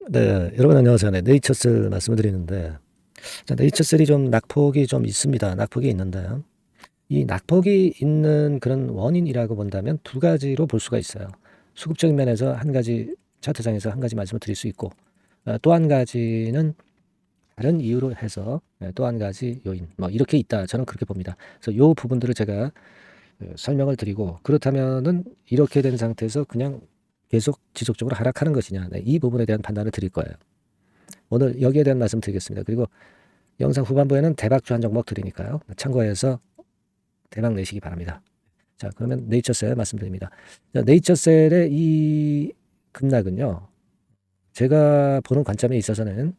네, 여러분 안녕하세요. 네, 네이처셀 말씀을 드리는데, 자, 네이처셀이 좀 낙폭이 좀 있습니다. 낙폭이 있는데, 이 낙폭이 있는 그런 원인이라고 본다면 두 가지로 볼 수가 있어요. 수급적인 면에서 한 가지, 차트상에서 한 가지 말씀을 드릴 수 있고, 또 한 가지는 다른 이유로 해서 또 한 가지 요인, 뭐 이렇게 있다. 저는 그렇게 봅니다. 그래서 요 부분들을 제가 설명을 드리고, 그렇다면은 이렇게 된 상태에서 그냥 계속 지속적으로 하락하는 것이냐, 네, 이 부분에 대한 판단을 드릴 거예요. 오늘 여기에 대한 말씀 드리겠습니다. 그리고 영상 후반부에는 대박주 한 종목 드리니까요. 참고해서 대박 내시기 바랍니다. 자, 그러면 네이처셀 말씀드립니다. 자, 네이처셀의 이 급락은요. 제가 보는 관점에 있어서는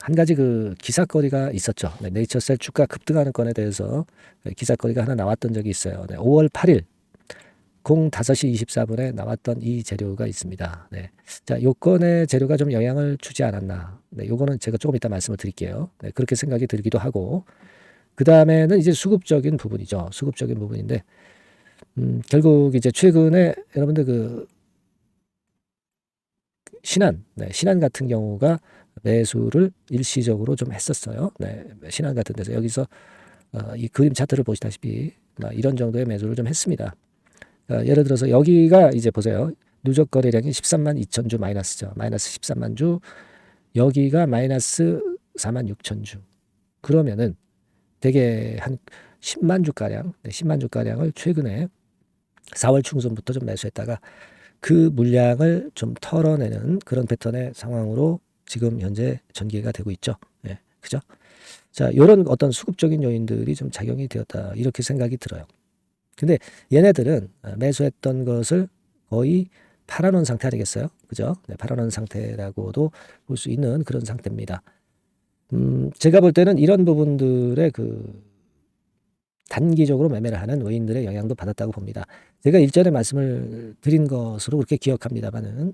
한 가지 그 기사거리가 있었죠. 네, 네이처셀 주가 급등하는 건에 대해서 기사거리가 하나 나왔던 적이 있어요. 네, 5월 8일 05시 24분에 나왔던 이 재료가 있습니다. 네. 자, 요건의 재료가 좀 영향을 주지 않았나. 네, 요거는 제가 조금 이따 말씀을 드릴게요. 네, 그렇게 생각이 들기도 하고. 그 다음에는 이제 수급적인 부분이죠. 수급적인 부분인데, 결국 이제 최근에 여러분들 그 신한, 네, 신한 같은 경우가 매수를 일시적으로 좀 했었어요. 네, 신한 같은 데서 여기서 이 그림 차트를 보시다시피 이런 정도의 매수를 좀 했습니다. 예를 들어서 여기가 이제 보세요. 누적 거래량이 13만 2천 주 마이너스죠. 마이너스 13만 주. 여기가 마이너스 4만 6천 주. 그러면은 대개 한 10만 주가량, 10만 주가량을 최근에 4월 중순부터 좀 매수했다가 그 물량을 좀 털어내는 그런 패턴의 상황으로 지금 현재 전개가 되고 있죠. 예, 그죠? 자, 요런 어떤 수급적인 요인들이 좀 작용이 되었다. 이렇게 생각이 들어요. 근데 얘네들은 매수했던 것을 거의 팔아놓은 상태 아니겠어요? 그죠? 네, 팔아놓은 상태라고도 볼 수 있는 그런 상태입니다. 제가 볼 때는 이런 부분들의 그 단기적으로 매매를 하는 외인들의 영향도 받았다고 봅니다. 제가 일전에 말씀을 드린 것으로 그렇게 기억합니다만은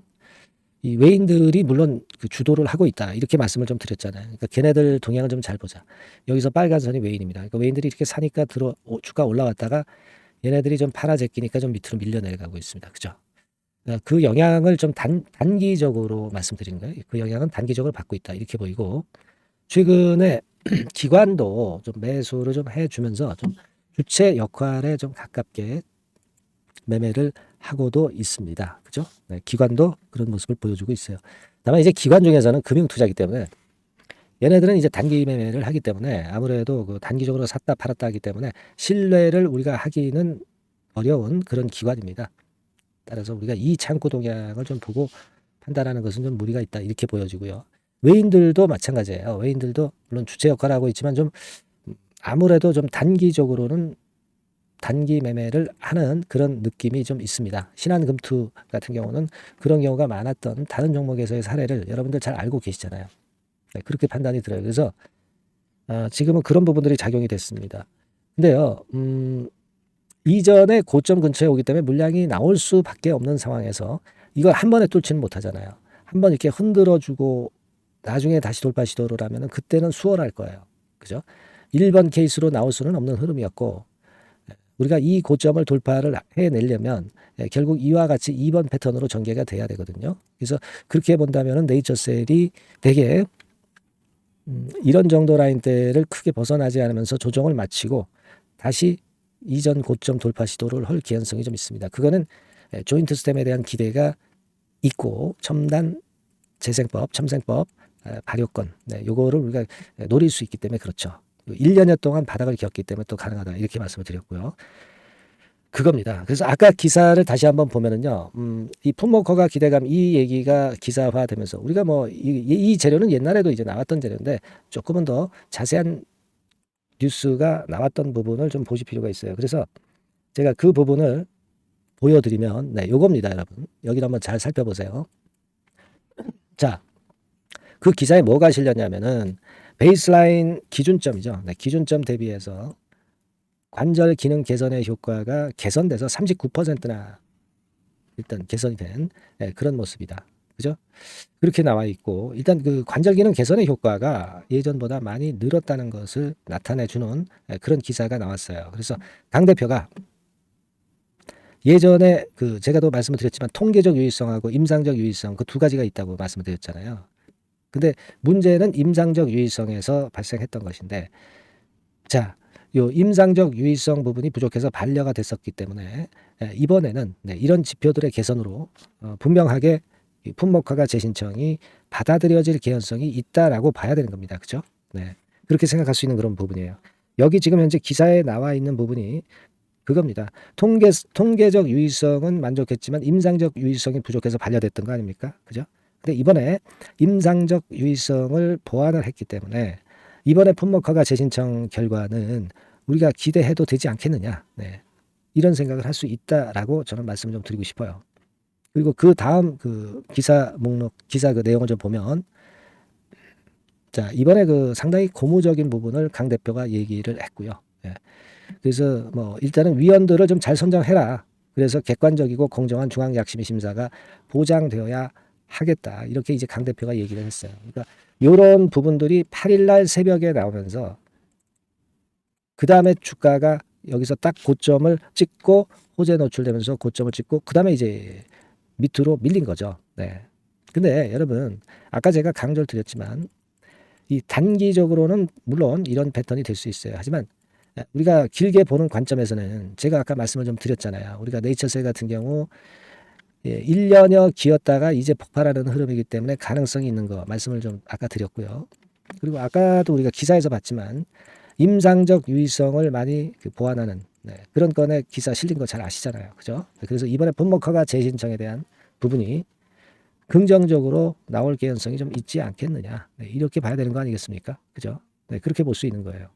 이 외인들이 물론 그 주도를 하고 있다. 이렇게 말씀을 좀 드렸잖아요. 그러니까 걔네들 동향을 좀 잘 보자. 여기서 빨간 선이 외인입니다. 그러니까 외인들이 이렇게 사니까 주가 올라왔다가 얘네들이 좀 팔아 제끼니까 좀 밑으로 밀려 내려가고 있습니다. 그죠? 그 영향을 좀 단기적으로 말씀드린 거예요. 그 영향은 단기적으로 받고 있다. 이렇게 보이고, 최근에 기관도 좀 매수를 좀 해주면서 좀 주체 역할에 좀 가깝게 매매를 하고도 있습니다. 그죠? 네, 기관도 그런 모습을 보여주고 있어요. 다만 이제 기관 중에서는 금융 투자이기 때문에 얘네들은 이제 단기 매매를 하기 때문에 아무래도 그 단기적으로 샀다 팔았다 하기 때문에 신뢰를 우리가 하기는 어려운 그런 기관입니다. 따라서 우리가 이 창고 동향을 좀 보고 판단하는 것은 좀 무리가 있다 이렇게 보여지고요. 외인들도 마찬가지예요. 외인들도 물론 주체 역할을 하고 있지만 좀 아무래도 좀 단기적으로는 단기 매매를 하는 그런 느낌이 좀 있습니다. 신한금투 같은 경우는 그런 경우가 많았던 다른 종목에서의 사례를 여러분들 잘 알고 계시잖아요. 네, 그렇게 판단이 들어요. 그래서 지금은 그런 부분들이 작용이 됐습니다. 근데요, 이전에 고점 근처에 오기 때문에 물량이 나올 수밖에 없는 상황에서 이걸 한 번에 뚫지는 못하잖아요. 한번 이렇게 흔들어주고 나중에 다시 돌파 시도를 하면은 그때는 수월할 거예요. 그죠? 1번 케이스로 나올 수는 없는 흐름이었고 우리가 이 고점을 돌파를 해내려면 결국 이와 같이 2번 패턴으로 전개가 돼야 되거든요. 그래서 그렇게 본다면은 네이처셀이 되게 이런 정도 라인대를 크게 벗어나지 않으면서 조정을 마치고 다시 이전 고점 돌파 시도를 할 개연성이 좀 있습니다. 그거는 조인트 스템에 대한 기대가 있고 첨단 재생법, 첨생법, 발효권, 네, 요거를 우리가 노릴 수 있기 때문에 그렇죠. 1년여 동안 바닥을 겪기 때문에 또 가능하다 이렇게 말씀을 드렸고요. 그겁니다. 그래서 아까 기사를 다시 한번 보면은요, 이 풋모커가 기대감 이 얘기가 기사화되면서 우리가 뭐 이 재료는 옛날에도 이제 나왔던 재료인데 조금은 더 자세한 뉴스가 나왔던 부분을 좀 보실 필요가 있어요. 그래서 제가 그 부분을 보여드리면 네, 요겁니다, 여러분. 여기를 한번 잘 살펴보세요. 자, 그 기사에 뭐가 실렸냐면은 베이스라인 기준점이죠. 네, 기준점 대비해서 관절 기능 개선의 효과가 개선돼서 39%나 일단 개선이 된 그런 모습이다. 그죠? 그렇게 나와 있고 일단 그 관절 기능 개선의 효과가 예전보다 많이 늘었다는 것을 나타내 주는 그런 기사가 나왔어요. 그래서 당 대표가 예전에 그 제가 또 말씀을 드렸지만 통계적 유의성하고 임상적 유의성 그 두 가지가 있다고 말씀을 드렸잖아요. 근데 문제는 임상적 유의성에서 발생했던 것인데, 자, 요 임상적 유의성 부분이 부족해서 반려가 됐었기 때문에 이번에는 이런 지표들의 개선으로 분명하게 이 품목허가 재신청이 받아들여질 개연성이 있다라고 봐야 되는 겁니다. 그죠? 네. 그렇게 생각할 수 있는 그런 부분이에요. 여기 지금 현재 기사에 나와 있는 부분이 그겁니다. 통계적 유의성은 만족했지만 임상적 유의성이 부족해서 반려됐던 거 아닙니까? 그죠? 근데 이번에 임상적 유의성을 보완을 했기 때문에 이번에 품목허가 재신청 결과는 우리가 기대해도 되지 않겠느냐. 네. 이런 생각을 할 수 있다라고 저는 말씀을 좀 드리고 싶어요. 그리고 그 다음 그 기사 목록, 기사 그 내용을 좀 보면, 자, 이번에 그 상당히 고무적인 부분을 강 대표가 얘기를 했고요. 예. 그래서 뭐 일단은 위원들을 좀 잘 선정해라. 그래서 객관적이고 공정한 중앙약심위 심사가 보장되어야 하겠다. 이렇게 이제 강 대표가 얘기를 했어요. 그러니까 이런 부분들이 8일 날 새벽에 나오면서 그 다음에 주가가 여기서 딱 고점을 찍고 호재 노출되면서 고점을 찍고 그 다음에 이제 밑으로 밀린 거죠. 네. 근데 여러분 아까 제가 강조를 드렸지만 이 단기적으로는 물론 이런 패턴이 될 수 있어요. 하지만 우리가 길게 보는 관점에서는 제가 아까 말씀을 좀 드렸잖아요. 우리가 네이처셀 같은 경우 1년여 기었다가 이제 폭발하는 흐름이기 때문에 가능성이 있는 거 말씀을 좀 아까 드렸고요. 그리고 아까도 우리가 기사에서 봤지만 임상적 유의성을 많이 보완하는 그런 건에 기사 실린 거 잘 아시잖아요. 그죠? 그래서 이번에 품목허가 재신청에 대한 부분이 긍정적으로 나올 개연성이 좀 있지 않겠느냐. 이렇게 봐야 되는 거 아니겠습니까? 그죠? 그렇게 볼 수 있는 거예요.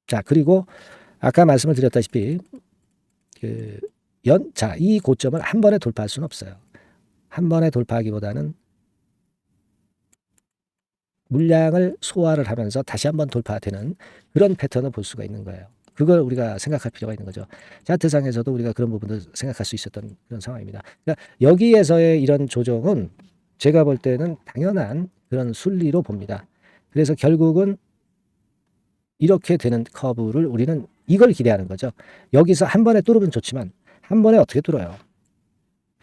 자, 그리고 아까 말씀을 드렸다시피 이 고점을 한 번에 돌파할 수는 없어요. 한 번에 돌파하기보다는 물량을 소화를 하면서 다시 한번 돌파되는 그런 패턴을 볼 수가 있는 거예요. 그걸 우리가 생각할 필요가 있는 거죠. 차트상에서도 우리가 그런 부분도 생각할 수 있었던 그런 상황입니다. 그러니까 여기에서의 이런 조정은 제가 볼 때는 당연한 그런 순리로 봅니다. 그래서 결국은 이렇게 되는 커브를 우리는 이걸 기대하는 거죠. 여기서 한 번에 뚫으면 좋지만 한 번에 어떻게 뚫어요?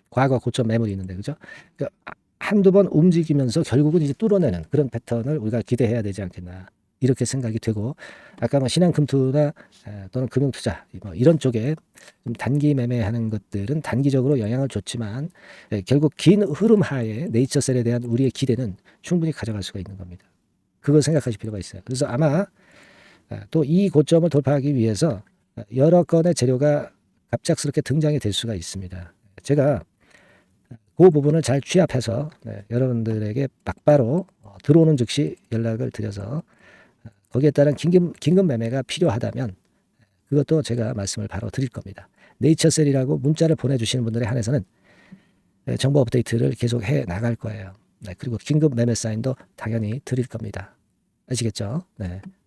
과거 고점 매물이 있는데, 그죠? 그러니까 한두 번 움직이면서 결국은 이제 뚫어내는 그런 패턴을 우리가 기대해야 되지 않겠나. 이렇게 생각이 되고, 아까 뭐 신한금투나 또는 금융투자 뭐 이런 쪽에 좀 단기 매매하는 것들은 단기적으로 영향을 줬지만 결국 긴 흐름 하에 네이처셀에 대한 우리의 기대는 충분히 가져갈 수가 있는 겁니다. 그걸 생각하실 필요가 있어요. 그래서 아마 또 이 고점을 돌파하기 위해서 여러 건의 재료가 갑작스럽게 등장이 될 수가 있습니다. 제가 그 부분을 잘 취합해서 여러분들에게 막바로 들어오는 즉시 연락을 드려서 거기에 따른 긴급 매매가 필요하다면 그것도 제가 말씀을 바로 드릴 겁니다. 네이처셀이라고 문자를 보내주시는 분들에 한해서는 정보 업데이트를 계속 해 나갈 거예요. 그리고 긴급 매매 사인도 당연히 드릴 겁니다. 아시겠죠?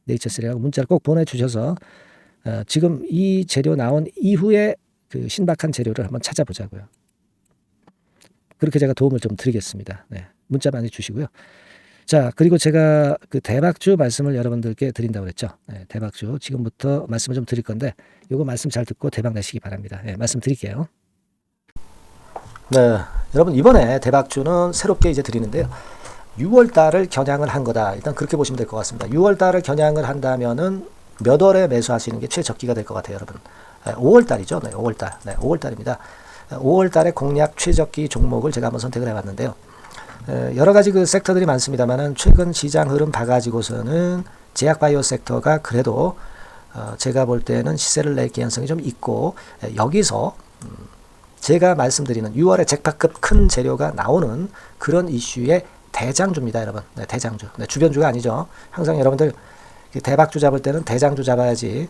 네이처셀이라고 문자를 꼭 보내주셔서 지금 이 재료 나온 이후에 그 신박한 재료를 한번 찾아보자고요. 그렇게 제가 도움을 좀 드리겠습니다. 문자 많이 주시고요. 자, 그리고 제가 그 대박주 말씀을 여러분들께 드린다고 그랬죠. 대박주 지금부터 말씀을 좀 드릴 건데 요거 말씀 잘 듣고 대박 내시기 바랍니다. 말씀 드릴게요. 네, 여러분 이번에 대박주는 새롭게 이제 드리는데요. 6월 달을 겨냥을 한 거다. 일단 그렇게 보시면 될 것 같습니다. 6월 달을 겨냥을 한다면은 몇 월에 매수하시는 게 최적기가 될 것 같아요, 여러분. 5월 달이죠. 5월 달. 5월 달입니다. 5월 달에 공략 최적기 종목을 제가 한번 선택을 해봤는데요. 여러 가지 그 섹터들이 많습니다만은 최근 시장 흐름 봐가지고서는 제약바이오 섹터가 그래도 제가 볼 때는 시세를 낼 개연성이 좀 있고 여기서 제가 말씀드리는 6월에 잭팟급 큰 재료가 나오는 그런 이슈의 대장주입니다, 여러분. 대장주. 주변주가 아니죠. 항상 여러분들 대박주 잡을 때는 대장주 잡아야지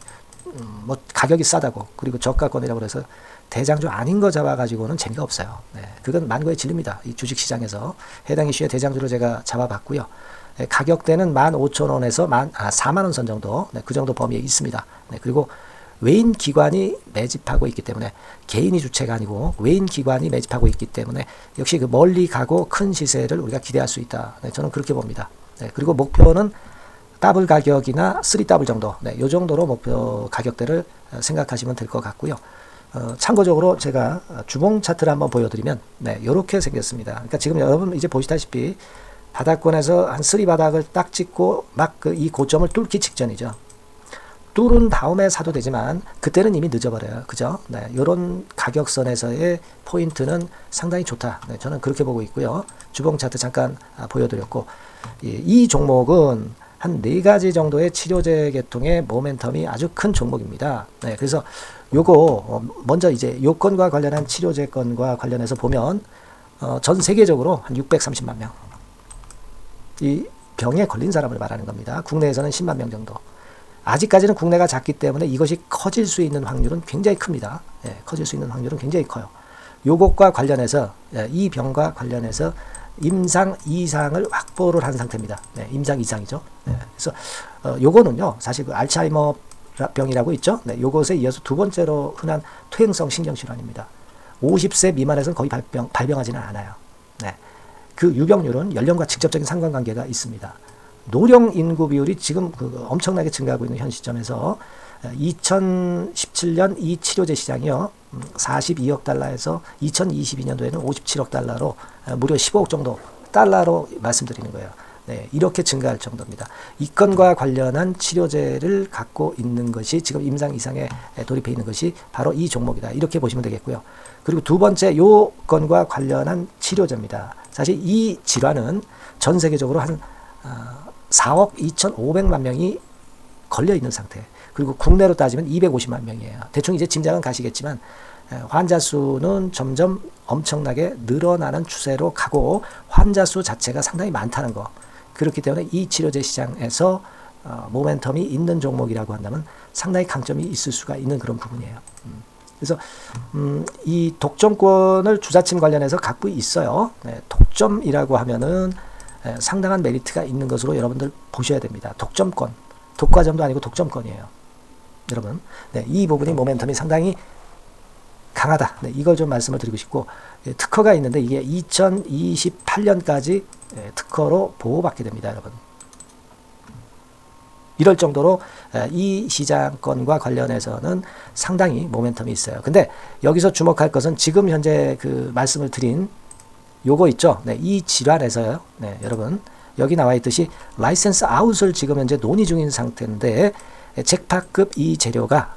뭐 가격이 싸다고 그리고 저가권이라고 해서 대장주 아닌 거 잡아가지고는 재미가 없어요. 그건 만고의 진리입니다. 이 주식시장에서 해당 이슈의 대장주를 제가 잡아봤고요. 가격대는 15,000원에서 4만원 선 정도, 그 정도 범위에 있습니다. 그리고 외인 기관이 매집하고 있기 때문에 개인이 주체가 아니고 외인 기관이 매집하고 있기 때문에 역시 그 멀리 가고 큰 시세를 우리가 기대할 수 있다. 저는 그렇게 봅니다. 그리고 목표는 더블 가격이나 3더블 정도, 이 정도로 목표 가격대를 생각하시면 될 것 같고요. 참고적으로 제가 주봉 차트를 한번 보여드리면 네, 이렇게 생겼습니다. 그러니까 지금 여러분 이제 보시다시피 바닥권에서 한 3바닥을 딱 찍고 막 이 고점을 뚫기 직전이죠. 뚫은 다음에 사도 되지만 그때는 이미 늦어버려요. 그죠? 네, 이런 가격선에서의 포인트는 상당히 좋다. 네, 저는 그렇게 보고 있고요. 주봉 차트 잠깐 보여드렸고 이 종목은 한 4가지 정도의 치료제 계통의 모멘텀이 아주 큰 종목입니다. 네, 그래서 요거 먼저 이제 요건과 관련한 치료제 건과 관련해서 보면 전 세계적으로 한 630만 명 이 병에 걸린 사람을 말하는 겁니다. 국내에서는 10만 명 정도. 아직까지는 국내가 작기 때문에 이것이 커질 수 있는 확률은 굉장히 큽니다. 예, 커질 수 있는 확률은 굉장히 커요. 요것과 관련해서 이 병과 관련해서 임상 이상을 확보를 한 상태입니다. 네, 임상 이상이죠. 네, 그래서 요거는요 사실 그 알츠하이머 병이라고 있죠. 네, 요것에 이어서 두 번째로 흔한 퇴행성 신경질환입니다. 50세 미만에서는 거의 발병하지는 않아요. 네, 그 유병률은 연령과 직접적인 상관관계가 있습니다. 노령 인구 비율이 지금 엄청나게 증가하고 있는 현 시점에서 2017년 이 치료제 시장이요 42억 달러에서 2022년도에는 57억 달러로 무려 15억 정도 달러로 말씀드리는 거예요. 네, 이렇게 증가할 정도입니다. 이 건과 관련한 치료제를 갖고 있는 것이 지금 임상 이상에 돌입해 있는 것이 바로 이 종목이다. 이렇게 보시면 되겠고요. 그리고 두 번째 요 건과 관련한 치료제입니다. 사실 이 질환은 전 세계적으로 한 4억 2,500만 명이 걸려 있는 상태. 그리고 국내로 따지면 250만 명이에요. 대충 이제 짐작은 가시겠지만 환자 수는 점점 엄청나게 늘어나는 추세로 가고 환자 수 자체가 상당히 많다는 거. 그렇기 때문에 이 치료제 시장에서 모멘텀이 있는 종목이라고 한다면 상당히 강점이 있을 수가 있는 그런 부분이에요. 그래서 이 독점권을 주사침 관련해서 갖고 있어요. 네, 독점이라고 하면은 상당한 메리트가 있는 것으로 여러분들 보셔야 됩니다. 독점권, 독과점도 아니고 독점권이에요. 여러분, 네, 이 부분이 모멘텀이 상당히 강하다. 네, 이걸 좀 말씀을 드리고 싶고 특허가 있는데 이게 2028년까지 특허로 보호받게 됩니다, 여러분. 이럴 정도로 이 시장권과 관련해서는 상당히 모멘텀이 있어요. 근데 여기서 주목할 것은 지금 현재 그 말씀을 드린 요거 있죠. 네, 이 질환에서요. 네, 여러분 여기 나와 있듯이 라이센스 아웃을 지금 현재 논의 중인 상태인데 잭팟급 이 재료가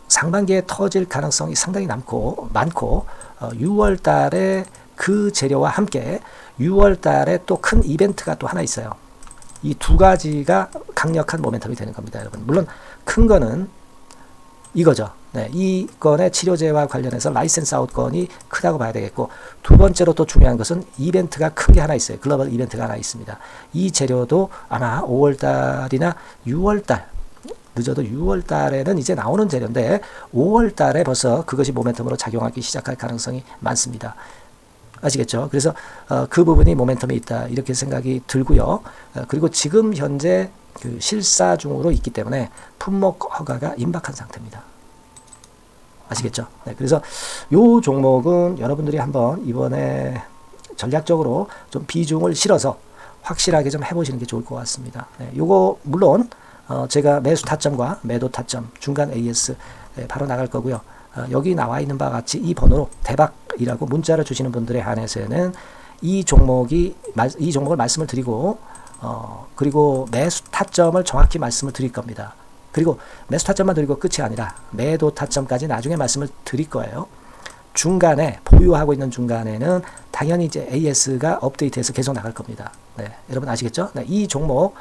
상반기에 터질 가능성이 상당히 많고 6월 달에 그 재료와 함께 6월 달에 또 큰 이벤트가 또 하나 있어요. 이 두 가지가 강력한 모멘텀이 되는 겁니다, 여러분. 물론 큰 거는 이거죠. 네, 이 건의 치료제와 관련해서 라이센스 아웃 건이 크다고 봐야 되겠고 두 번째로 또 중요한 것은 이벤트가 큰 게 하나 있어요. 글로벌 이벤트가 하나 있습니다. 이 재료도 아마 5월 달이나 6월 달 늦어도 6월 달에는 이제 나오는 재료인데 5월 달에 벌써 그것이 모멘텀으로 작용하기 시작할 가능성이 많습니다. 아시겠죠? 그래서 그 부분이 모멘텀이 있다 이렇게 생각이 들고요. 그리고 지금 현재 그 실사 중으로 있기 때문에 품목 허가가 임박한 상태입니다. 아시겠죠? 네, 그래서 요 종목은 여러분들이 한번 이번에 전략적으로 좀 비중을 실어서 확실하게 좀 해보시는 게 좋을 것 같습니다. 네, 요거 물론 제가 매수 타점과 매도 타점 중간 AS 바로 나갈 거고요. 여기 나와 있는 바와 같이 이 번호로 대박이라고 문자를 주시는 분들에 한해서는 이 종목을 말씀을 드리고 그리고 매수 타점을 정확히 말씀을 드릴 겁니다. 그리고 매수 타점만 드리고 끝이 아니라 매도 타점까지 나중에 말씀을 드릴 거예요. 중간에 보유하고 있는 중간에는 당연히 이제 AS가 업데이트해서 계속 나갈 겁니다. 네, 여러분 아시겠죠? 네, 이 종목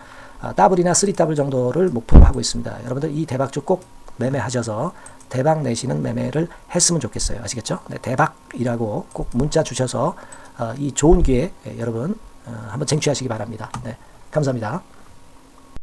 더블이나 3더블 정도를 목표로 하고 있습니다. 여러분들 이 대박주 꼭 매매하셔서 대박 내시는 매매를 했으면 좋겠어요. 아시겠죠? 네, 대박이라고 꼭 문자 주셔서 이 좋은 기회 여러분 한번 쟁취하시기 바랍니다. 네, 감사합니다.